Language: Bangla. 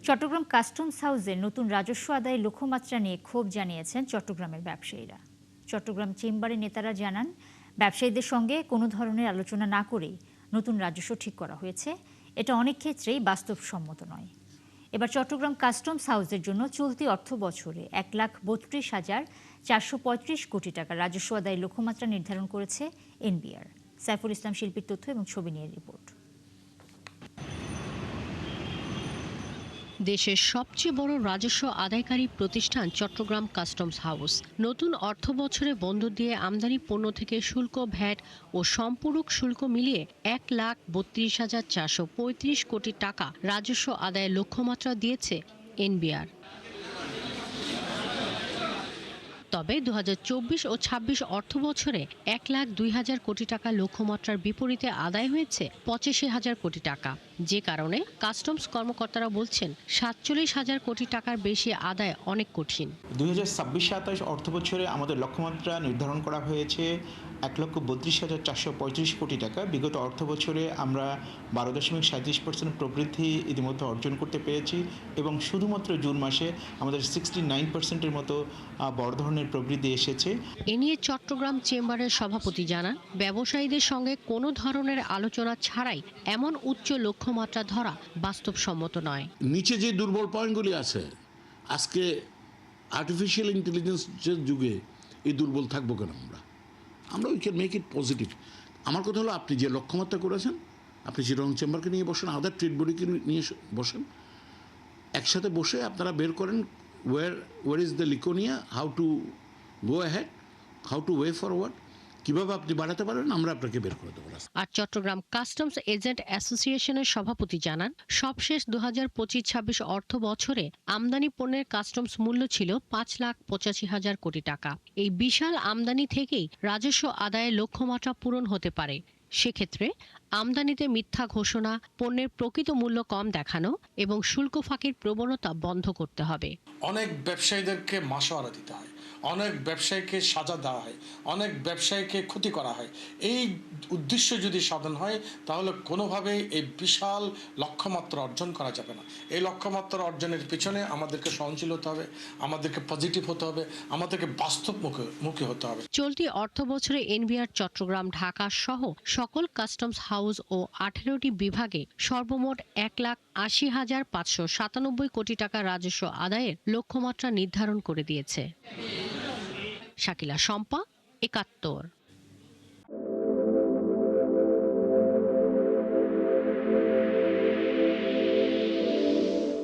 চট্টগ্রাম কাস্টমস হাউসের নতুন রাজস্ব আদায়ের লক্ষ্যমাত্রা নিয়ে ক্ষোভ জানিয়েছেন চট্টগ্রামের ব্যবসায়ীরা। চট্টগ্রাম চেম্বারের নেতারা জানান, ব্যবসায়ীদের সঙ্গে কোনো ধরনের আলোচনা না করেই নতুন রাজস্ব ঠিক করা হয়েছে। এটা অনেক ক্ষেত্রেই বাস্তবসম্মত নয়। এবার চট্টগ্রাম কাস্টমস হাউসের জন্য চলতি অর্থ বছরে 1,32,435 কোটি টাকা রাজস্ব আদায়ের লক্ষ্যমাত্রা নির্ধারণ করেছে এনবিআর। সাইফুল ইসলাম শিল্পীর তথ্য এবং ছবি নিয়ে রিপোর্ট। দেশের সবচেয়ে বড় রাজস্ব আদায়কারী প্রতিষ্ঠান চট্টগ্রাম কাস্টমস হাউস নতুন অর্থ বছরে বন্দর দিয়ে আমদানি পণ্য থেকে শুল্ক, ভ্যাট ও সম্পূরক শুল্ক মিলিয়ে 1,32,435 কোটি টাকা রাজস্ব আদায়ের লক্ষ্যমাত্রা দিয়েছে এনবিআর। তবে 2024 ও 26 অর্থ বছরে 1,02,000 কোটি টাকা লক্ষ্যমাত্রার বিপরীতে আদায় হয়েছে 85,000 কোটি টাকা, যে কারণে কাস্টমস কর্মকর্তারা বলছেন 47,000 কোটি টাকার বেশি আদায় অনেক কঠিন। 2026-27 অর্থ বছরে আমাদের লক্ষ্যমাত্রা নির্ধারণ করা হয়েছে 1,32,435 কোটি টাকা। বিগত অর্থ বছরে আমরা 12.37% প্রবৃদ্ধি ইতিমধ্যে অর্জন করতে পেরেছি এবং শুধুমাত্র জুন মাসে আমাদের 69%-এর মতো বড় ধরনের প্রবৃদ্ধি এসেছে। এ নিয়ে চট্টগ্রাম চেম্বারের সভাপতি জানান, ব্যবসায়ীদের সঙ্গে কোনো ধরনের আলোচনা ছাড়াই এমন উচ্চ লক্ষ্যমাত্রা ধরা বাস্তবসম্মত নয়। নিচে যে দুর্বল পয়েন্টগুলি আছে, আজকে আর্টিফিশিয়াল ইন্টেলিজেন্সের যুগে এই দুর্বল থাকবো কেন? আমরা we can make it positive. আমার কথা হলো, আপনি যে লক্ষ্যমাত্রা করেছেন, আপনি চিটাগং চেম্বারকে নিয়ে বসেন, আদার ট্রেড বডিকে নিয়ে বসেন, একসাথে বসে আপনারা বের করেন ওয়ার ইজ দ্য লিকোনিয়া, how to go ahead, how to way forward, কিভাবে আপনি বাড়াতে পারেন, আমরা আপনাকে বের করে দেবো। আর চট্টগ্রাম কাস্টমস এজেন্ট অ্যাসোসিয়েশনের সভাপতি জানান, সবশেষ 2025-26 অর্থ বছরে আমদানি পণ্যের কাস্টমস মূল্য ছিল 5,85,000 কোটি টাকা। এই বিশাল আমদানি থেকেই রাজস্ব আদায়ের লক্ষ্যমাত্রা পূরণ হতে পারে। সেক্ষেত্রে আমদানিতে মিথ্যা ঘোষণা, পণ্যের প্রকৃত মূল্য কম দেখানো এবং শুল্ক ফাঁকির প্রবণতা বন্ধ করতে হবে। অনেক ব্যবসায়ীদেরকে মাসোয়ারা দিতে হয়, অনেক ব্যবসায়ীকে সাজা দেওয়া হয়, অনেক ব্যবসায়ীকে ক্ষতি করা হয়। এই উদ্দেশ্য যদি সাধন হয়, তাহলে কোনোভাবেই এই বিশাল লক্ষ্যমাত্রা অর্জন করা যাবে না। এই লক্ষ্যমাত্রা অর্জনের পিছনে আমাদেরকে সহনশীল হতে হবে, আমাদেরকে পজিটিভ হতে হবে, আমাদেরকে বাস্তবমুখী হতে হবে। চলতি অর্থ বছরে এনবিআর চট্টগ্রাম, ঢাকা সহ সকল কাস্টমস হাউস ও 18টি বিভাগে সর্বমোট 1,80,597 কোটি টাকা রাজস্ব আদায়ের লক্ষ্যমাত্রা নির্ধারণ করে দিয়েছে। শাকিলা শম্পা, 71।